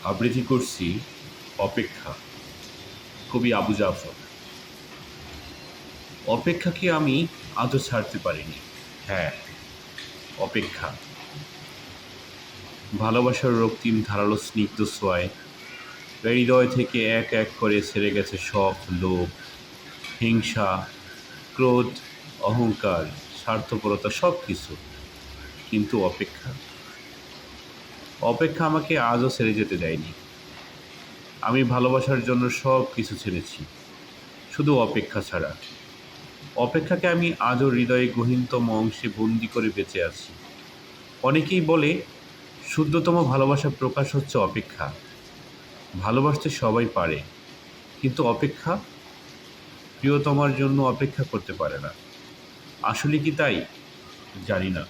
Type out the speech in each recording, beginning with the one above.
আবৃত্তি করছি অপেক্ষা, কবি আবু জাফর। অপেক্ষাকে আমি আজও ছাড়তে পারিনি। হ্যাঁ, অপেক্ষা। ভালোবাসার রক্তিম ধারালো স্নিগ্ধ ছোঁয়ায় হৃদয় থেকে এক এক করে ছেড়ে গেছে সব লোভ, হিংসা, ক্রোধ, অহংকার, স্বার্থপরতা, সব কিছু। কিন্তু অপেক্ষা, অপেক্ষা আমাকে আজও ছেড়ে যেতে দেয়নি। আমি ভালোবাসার জন্য সব কিছু ছেড়েছি, শুধু অপেক্ষা ছাড়া। অপেক্ষাকে আমি আজও হৃদয়ে গহীনতম অংশে বন্দি করে বেঁচে আছি। অনেকেই বলে শুদ্ধতম ভালোবাসার প্রকাশ হচ্ছে অপেক্ষা। ভালোবাসতে সবাই পারে, কিন্তু অপেক্ষা, প্রিয়তমার জন্য অপেক্ষা করতে পারে না। আসলে কি তাই? জানি না,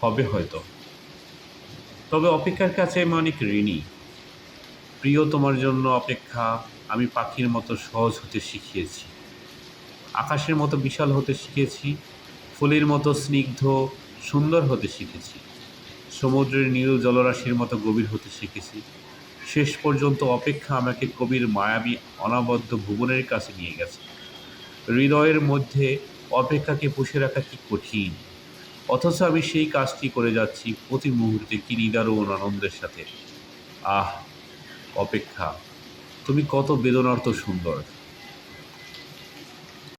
হবে হয়তো। তবে অপেক্ষার কাছে আমি অনেক ঋণী। প্রিয়তমার জন্য অপেক্ষা আমি পাখির মতো সহজ হতে শিখিয়েছি, আকাশের মতো বিশাল হতে শিখেছি, ফুলের মতো স্নিগ্ধ সুন্দর হতে শিখেছি, সমুদ্রের নীল জলরাশির মতো গভীর হতে শিখেছি। শেষ পর্যন্ত অপেক্ষা আমাকে কবির মায়াবী অনাবদ্ধ ভুবনের কাছে নিয়ে গেছে। হৃদয়ের মধ্যে অপেক্ষাকে পুষে রাখা কি কঠিন, অথচ আমি সেই কাজটি করে যাচ্ছি প্রতি মুহূর্তে কি নিদারুণ আনন্দের সাথে। আহ, অপেক্ষা, তুমি কত বেদনার্ত সুন্দর।